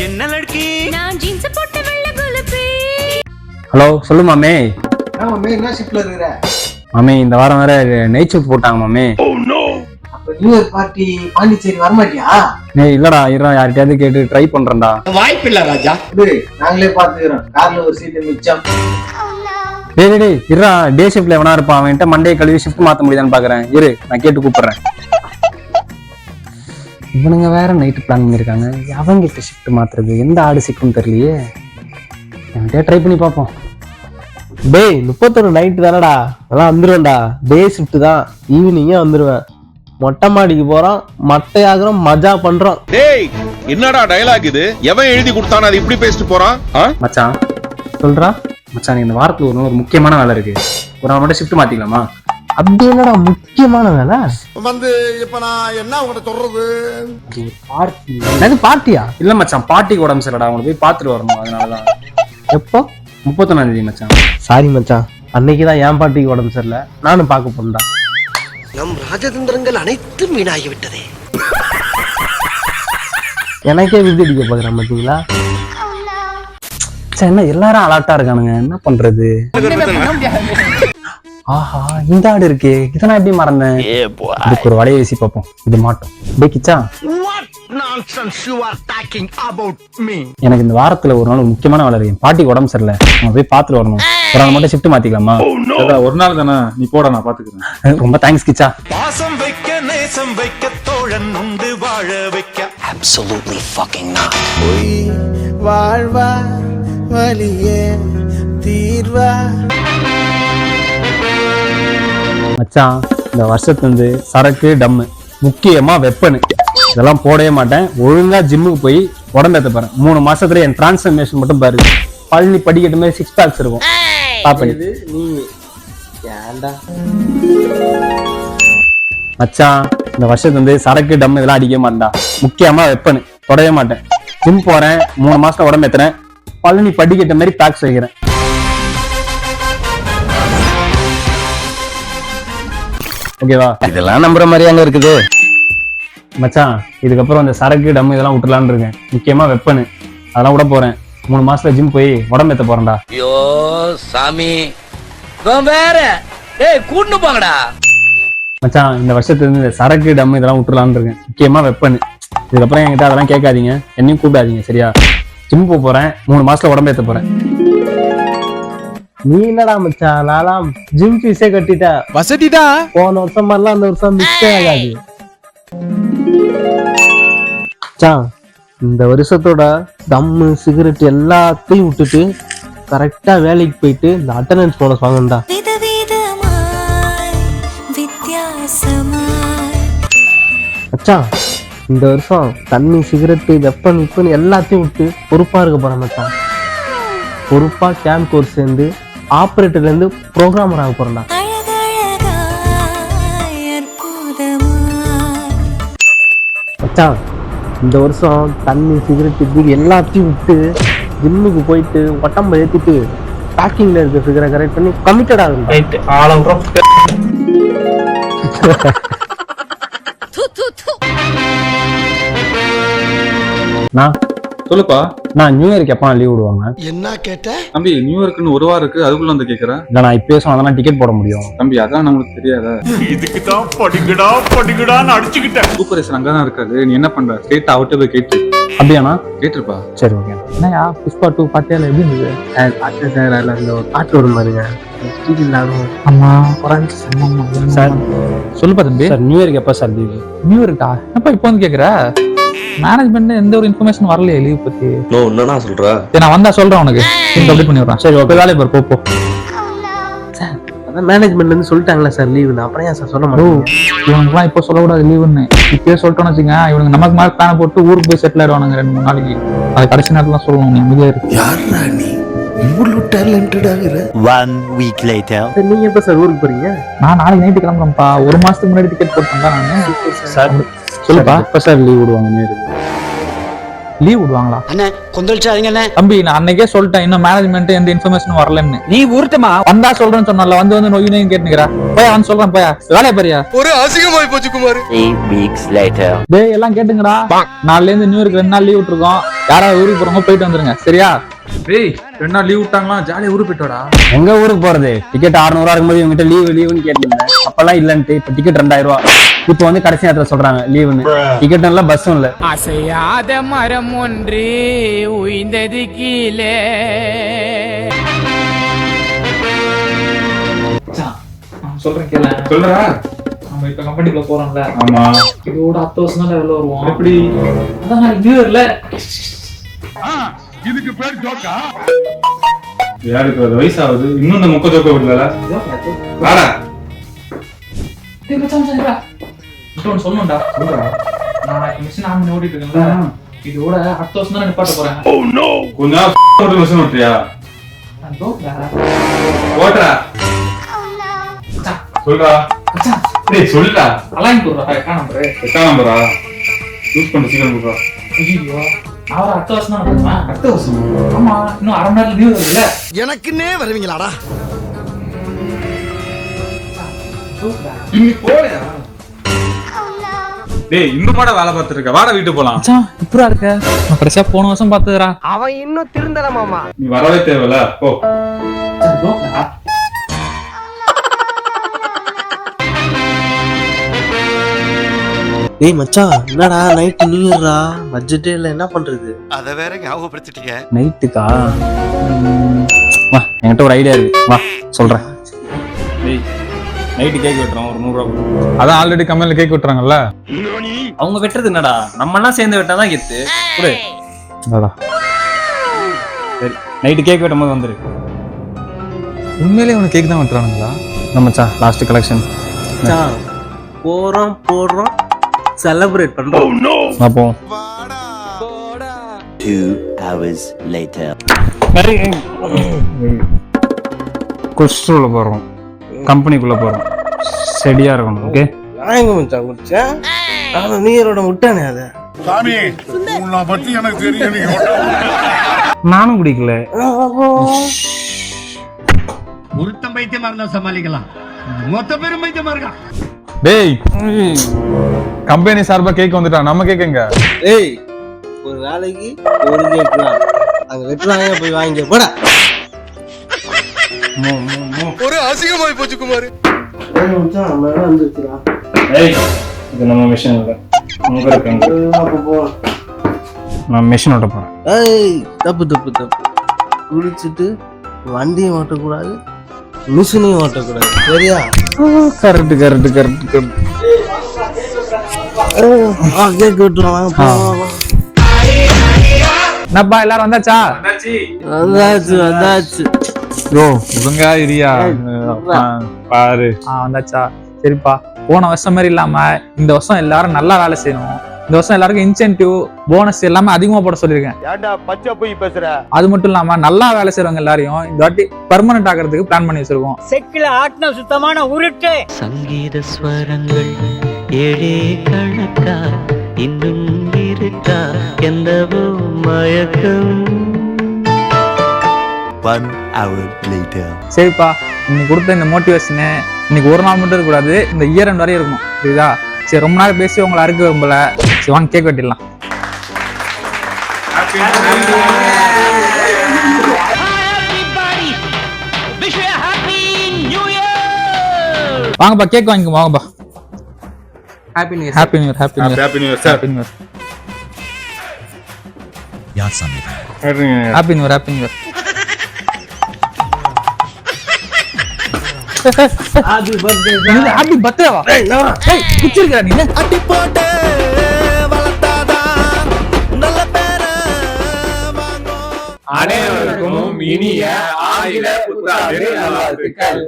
என்ன லட்கி? நான் ஜீன்ஸ் போட்ட வெள்ளை குலப்பி. ஹலோ சொல்லு மாமே. மாமே என்ன ஷிப்ட்ல இருக்கற? மாமே இந்த வாரம் வேற நைட் ஷிஃப்ட் போட்டாங்க மாமே. Oh no. அப்ப நியூ இயர் பார்ட்டி பாண்டிச்சேரி வர மாட்டியா? இல்லடா யார்கிட்டயாவது கேட்டு ட்ரை பண்றேன்டா. வாய்ப்பு இல்ல ராஜா. டேய் நாங்களே பாத்துக்கறோம். கார்ல ஒரு சீட் மிச்சம். டேய் இருடா, டே ஷிஃப்ட்ல எவனா இருப்பான், அவன்கிட்ட மண்டே கழுவி ஷிஃப்ட் மாத்த முடியுதான்னு பாக்குறேன். இரு நான் கேட்டு கூப்பிடுறேன். இவனுங்க வேற நைட்டு பிளான் பண்ணிருக்காங்க. அவங்கிட்ட ஷிஃப்ட் மாத்துறது எந்த ஆடு சிக்குன்னு தெரியலையே. என்கிட்ட ட்ரை பண்ணி பார்ப்போம். டேய் 31 நைட்டு தானடா, அதெல்லாம் வந்துருவேன்டா. டே ஷிஃப்ட் தான், ஈவினிங்கே வந்துருவேன். மொட்டை மாடிக்கு போறோம், மட்டையாகிறோம், மஜா பண்றோம். டேய் என்னடா டயலாக் இது? எவன் எழுதி கொடுத்தானே அது இப்படி பேசிட்டு போறான்? மச்சான் சொல்றா மச்சான், இந்த வாரத்துல ஒரு முக்கியமான வேலை இருக்கு. ஒரு நாள் மட்டும் ஷிஃப்ட் மாத்திக்கலாமா? அப்படி என்னடா முக்கியமான வேலை? வந்து இப்ப நான் என்ன உங்ககிட்ட சொல்றது? பார்ட்டி. அது பார்ட்டியா? இல்ல மச்சான், பார்ட்டிக்கு உடம்பு சரிடா, அவங்களை போய் பாத்துட்டு வரணும். அதனாலதான். எப்போ? 31ஆம் தேதி மச்சான். சாரி மச்சான், அன்னைக்குதான் என் பார்ட்டிக்கு உடம்பு சரியில்லை, நானும் பார்க்க போறேன்டா. நம் ராஜதந்திரங்கள் அனைத்தும் வீணாகிவிட்டதே. எனக்கே விதி அடிக்க பாக்குறேன் பாத்தீங்களா? என்ன எல்லாரும் அலர்ட்டா இருக்கானுங்க, என்ன பண்றது? ஆஹா இந்த ஆடு இருக்கே, இதை நான் எப்படி மறந்தேன்? இதுக்கு ஒரு வலையை வீசி பார்ப்போம், இது மாட்டோம். டே கிச்சா, எனக்கு இந்த வாரத்துல ஒரு நாள் முக்கியமான வேலை இருக்கு. பாட்டிக்கு உடம்பு சரியில்லை, நம்ம போய் பாத்துட்டு வரணும். ஒரு நாள் மட்டும் ஷிஃப்ட் மாத்திக்கலாமா? ஒரு நாள் தானே, நீ போட, நான் பாத்துக்கிறேன். ரொம்ப தேங்க்ஸ் கிச்சா. பாசம் வைக்க நேசம் வைக்க தோழன் உண்டு வாழ வைக்க. Absolutely fucking not. வாழ்வா வலியே தீர்வா. மச்சான் இந்த வருஷத்துல இருந்து சரக்கு டம்மு முக்கியமா வெப்பனு இதெல்லாம் போடவே மாட்டேன். ஒழுங்கா ஜிம்முக்கு போய் உடம்பேத்த பாரு. 3 மாசத்துல என் டிரான்ஸ்ஃபர்மேஷன் மட்டும் பாரு. பழனி படிக்கட்டு மாதிரி 6 பேக்ஸ் இருக்கும். பாப்பா நீ ஏன்டா மச்சான் இந்த வருஷத்துல இருந்து சரக்கு டம் இதெல்லாம் அடிக்க மாட்டேன்டா. முக்கியமா வெப்பனு தொடவே மாட்டேன். ஜிம் போறேன், 3 மாசத்துல உடம்பு ஏத்துறேன். பழனி படிக்கட்ட மாதிரி பேக்ஸ் வைக்கிறேன். ஓகேவா? இதெல்லாம் நம்புற மாதிரி அங்க இருக்குது மச்சான் இதுக்கப்புறம் அந்த சரக்கு டம் இதெல்லாம் விட்டுலான்னு இருக்கேன். முக்கியமா வெப்பனு அதெல்லாம் விட போறேன். 3 மாசத்துல ஜிம் போய் உடம்பு ஏத்த போறேன்டா. ஐயோ சாமி வேற கூட்டு போங்கடா. மச்சான் இந்த வருஷத்துல இருந்து இந்த சரக்கு டம் இதெல்லாம் விட்டுலான்னு இருக்கேன். முக்கியமா வெப்பனு. இதுக்கப்புறம் என்கிட்ட அதெல்லாம் கேட்காதீங்க, என்னையும் கூப்பிடாதீங்க சரியா? ஜிம் போறேன், 3 மாசத்துல உடம்பு ஏத்த போறேன். நீ என்னடா மச்சான், நான்லாம் ஜிம் ஃபீஸே கட்டிட்ட வசதிடா. போன வருஷம் மாதிரிலாம் அந்த வருஷம் மிஸ்டே ஆகாது. மச்சான் இந்த வருஷத்தோட தம்மு சிகரெட் எல்லாத்தையும் விட்டுட்டு கரெக்டா வேலைக்கு போயிட்டு இந்த அட்டெண்டன்ஸ் போனஸ் வாங்கண்டா. மச்சான் இந்த வருஷம் தண்ணி சிகரெட்டு வெப்பன் இப்பன்னு எல்லாத்தையும் விட்டு பொறுப்பா இருக்க போறேன் மச்சான். பொறுப்பா கேம்ப் கோர்ஸ் சேர்ந்து ஆபரேட்டர்ல இருந்து ப்ரோக்ராமர் ஆக போறேன்டா. மச்சான் இந்த வருஷம் தண்ணி சிகரெட்டு பீடி எல்லாத்தையும் விட்டு ஜிம்முக்கு போயிட்டு உடம்ப ஏத்திட்டு பேக்கிங்ல இருக்க ஃபிகரை கரெக்ட் பண்ணி கமிட்டட் ஆகும். நான் சொல்லுப்பா. நான் நியூ இயருக்கு எப்ப லீவ் விடுவாங்க? என்ன கேட்ட தம்பி, நியூ இயர்க்குன்னு 1 வாரம் இருக்கு, அதுக்குள்ள வந்து கேக்குறேன். இல்ல நான் இப்பயே சொன்னாதான் டிக்கெட் போட முடியும். தம்பி அதான் நம்மளுக்கு தெரியாத. இதுக்கு தான் படிக்கடான்னு அடிச்சுக்கிட்டேன். சூப்பர்வைசர் அங்கதான் இருக்காரு. நீ என்ன பண்ற? ஸ்ட்ரெயிட் அவர்கிட்ட போய் கேட்டு. அப்படியாண்ணா? கேட்டுருப்பா. சரி ஓகே. என்னயா புஷ்பா 2 பாட்டியால எப்படி இருந்தது? பாட்டு சார் அதில் அந்த ஒரு பாட்டு வரும் பாருங்க, அம்மா சார் சொல்லுப்பா தம்பி. சார் நியூ இயருக்கு எப்ப சார் லீவு? நியூ இருக்கா? என்னப்பா இப்போ வந்து கேக்குற? மேனேஜ்மெண்ட் எந்த ஒரு இன்ஃபர்மேஷன் வரலையே லீவ் பத்தி. என்னடா சொல்ற? நான் வந்தா சொல்றேன் உனக்கு, அப்டேட் பண்ணி விடுறேன். சரி ஓகே, வேலையை பாரு போ. சார் அதான் மேனேஜ்மெண்ட்ல இருந்து சொல்லிட்டாங்களா சார் லீவுன்னு, அப்புறம் ஏன் சார் சொல்ல மாட்டோம்? இவனுக்குலாம் இப்போ சொல்லக்கூடாது லீவுன்னு. இப்பயே சொல்லிட்டோன்னு வச்சுங்க, இவனுக்கு நமக்கு மாதிரி பிளான போட்டு ஊருக்கு போய் செட்டில் ஆயிடுவானுங்க 2-3 நாளைக்கு. அது கடைசி நேரத்துல சொல்லணும், நீ அமைதியா இருக்கு. யாரா நீ இவ்வளவு டேலண்டட் ஆகுற? 1 week later. நீங்க எப்ப சார் ஊருக்கு போறீங்க? நான் நாளைக்கு நைட்டு கிளம்புறேன்ப்பா. 1 மாசத்துக்கு முன்னாடி டிக்கெட் போட்டேன் நானு. சார் சொல்லுப்பா, எப்ப சார் லீவ் விடுவாங்க நியூ இயருக்கு? லீவ் விடுவாங்களா? அண்ணே கொந்தளிச்சாதீங்க அண்ணே. தம்பி நான் அன்னைக்கே சொல்லிட்டேன், இன்னும் மேனேஜ்மெண்ட் எந்த இன்ஃபர்மேஷனும் வரலன்னு. நீ ஊருட்டமா வந்தா சொல்றேன்னு சொன்னால, வந்து நோயினையும் கேட்டுக்கிறா. போய் அவன் சொல்றேன், போயா வேலையை பாரியா. ஒரு அசிங்கமாய் போச்சு குமார். 3 weeks later. டேய் எல்லாம் கேட்டுங்கடா, நாளைல இருந்து நியூ இயர்க்கு 2 நாள் லீவ் விட்டுருக்கோம். யாராவது ஊருக்கு போறவங்க போயிட்டு வந்துருங்க, சரியா? டேய் 2 நாள் லீவ் விட்டாங்களா, ஜாலியா ஊருக்கு போயிட்டோடா. எங்க ஊருக்கு போறது? டிக்கெட் 600 இருக்கும்போது இவங்ககிட்ட லீவுன்னு கேட்டிருந்தேன். அப்பெல்லாம் இல்லன்ட்டு இப்ப டிக்கெட் 2000 ரூபா. இப்போ வந்து கடைசி நேரத்துல சொல்றாங்க லீவுன்னு. டிக்கெட் இல்ல, பஸ்ஸும் இல்ல. அசையாத மரம் ஒன்று உயிர்ந்தது கீழே. சொல்றேன் கேள. சொல்றா. நம்ம இப்ப கம்பெனிக்குள்ள போறோம்ல, ஆமா. இதோட 10 வருஷம் தான் வெளில வருவோம். எப்படி? அதான் நாளைக்கு நியூ இயர்ல. இதுக்கு பேர் ஜோக்கா? யாருக்கு அது வயசாகுது, இன்னும் இந்த முக்க ஜோக்க விடல. வாடா. டேய் மச்சான் சரிடா. இன்னொன்னு சொல்லணும்டா. சொல்றா. நான் இப்ப மிஷின் ஆன் பண்ணி ஓடிட்டு இருக்கேன்ல, இதோட 10 வருஷம் தான் நிப்பாட்ட போறேன். கொஞ்ச நாள் ஓட்டு மிஷின் ஓட்டுறியா? நான் தோக்கடா. ஓட்டுறா. சொல்றா. மச்சான் டேய் சொல்றா. அலைன் போடுறா. எட்டாம் நம்பர். எட்டாம் நம்பரா? யூஸ் பண்ணி சீக்கிரம் போடுறா. ஐயோ நான் ஒரு 10 வருஷம் தான் நடத்துவேன். 10 வருஷம்? ஆமா, இன்னும் அரை மணி நேரம் லீவ் வருதுல்ல. எனக்குன்னே வருவீங்களாடா? இன்னைக்கு போலையா? டேய் இன்னும் மாட வேலை பார்த்துட்டு இருக்க, வாடா வீட்டுக்கு போலாம். மச்சான் இப்படியா இருக்க? நான் கடைசியா போன வருஷம் பார்த்ததுடா. அவன் இன்னும் திருந்தல மாமா. நீ வரவே தேவையில்ல, போ. மச்சான் தோக்கடா. டேய் மச்சான், என்னடா நைட் நியூ இயர்ரா, பட்ஜெட்டே இல்ல, என்ன பண்றது? அத வேற ஞாபகப்படுத்திட்டீங்க. நைட்டுக்கா? வா, என்கிட்ட ஒரு ஐடியா இருக்கு, வா சொல்றேன். டேய் நைட்டு கேக் வெட்டுறோம், ஒரு 100 ரூபா. அதான் ஆல்ரெடி கம்பெனில கேக் விட்டுறாங்கல்ல. அவங்க வெட்டுறது என்னடா, நம்ம எல்லாம் சேர்ந்து வெட்டாதான் கெத்து. புடு. சரி நைட்டு கேக் வெட்டும் போது வந்துரு. உண்மையிலேயே உனக்கு கேக் தான் விட்டுறானுங்களா? மச்சான் லாஸ்ட் கலெக்ஷன். மச்சான் போறோம் செலிப்ரேட் பண்றோம். அப்போ 2 hours later. குஸ்ட்ரோல போறோம், கம்பெனிக்குள்ள போறோம், செடியா இருக்கணும். ஓகே நான் எங்க மச்சான் குடிச்சேன்? நானும் நியூ இயரோட விட்டானே அத. சாமி உன்னை பத்தி எனக்கு தெரியும். நானும் குடிக்கல. ஒருத்தன் பைத்தியமா இருந்தா சமாளிக்கலாம், மொத்த பேரும் பைத்தியமா இருக்கான். டேய் கம்பெனி சார்பா கேக் வந்துட்டான், நம்ம கேக்குங்க. ஏய் ஒரு நாளைக்கு ஒரு கேக் தான் அங்க வெட்டுறாங்க, போய் வாங்கி போடா. ஒரு அசிங்கமாய் போச்சு குமார். மச்சான் நம்ம எல்லாம் வந்துருச்சுடா. ஏய் இது நம்ம மிஷின் இல்ல, உங்க இருக்காங்க. அப்ப போ. நான் மிஷின் ஓட்ட போறேன். ஏய் தப்பு குடிச்சிட்டு வண்டியும் ஓட்டக்கூடாது, மிஷினையும் ஓட்டக்கூடாது, சரியா? கரெக்ட். கேக் விட்டுருவாங்க. என்னப்பா எல்லாரும் வந்தாச்சா? வந்தாச்சு. யோ ஒழுங்கா இரியா, பாரு. வந்தாச்சா? சரிப்பா. போன வருஷம் மாதிரி இல்லாம இந்த வருஷம் எல்லாரும் நல்லா வேலை செய்யணும். இந்த வருஷம் எல்லாருக்கும் இன்சென்டிவ் போனஸ் எல்லாமே அதிகமா போட சொல்லியிருக்கேன். ஏன்டா பச்சை போய் பேசுற? அது மட்டும் இல்லாம நல்லா வேலை செய்யறவங்க எல்லாரையும் இந்த வாட்டி பெர்மனன்ட் ஆகிறதுக்கு பிளான் பண்ணி வச்சிருக்கோம். செக்கில ஆட்டின சுத்தமான உருட்டு. சங்கீத ஸ்வரங்கள் ஏழே கணக்கா இன்னும் இருக்கா எந்தவோ மயக்கம். 1 hour later. சரிப்பா, இன்னைக்கு கொடுத்த இந்த மோட்டிவேஷனு இன்னைக்கு ஒரு நாள் மட்டும் இருக்கக்கூடாது, இந்த இயர் எண்ட் வரையும் இருக்கணும், புரியுதா? சரி ரொம்ப நேரம் பேசி உங்களை அறுக்க விரும்பல, சரி வாங்க கேக் வெட்டிடலாம். வாங்கப்பா கேக் வாங்கிக்கோ, வாங்கப்பா. Happy new year. Happy new year sir. Happy new year. யார் சாமி? Happy new year. Happy new year. Happy பர்த்டேவா? ஏய் குச்சிருக்கா நீ? அடி போட்டு வளர்த்தாதான் நல்ல பேரை வாங்கும். அனைவருக்கும் இனிய ஆயுத புத்தாண்டு நல்வாழ்த்துக்கள்.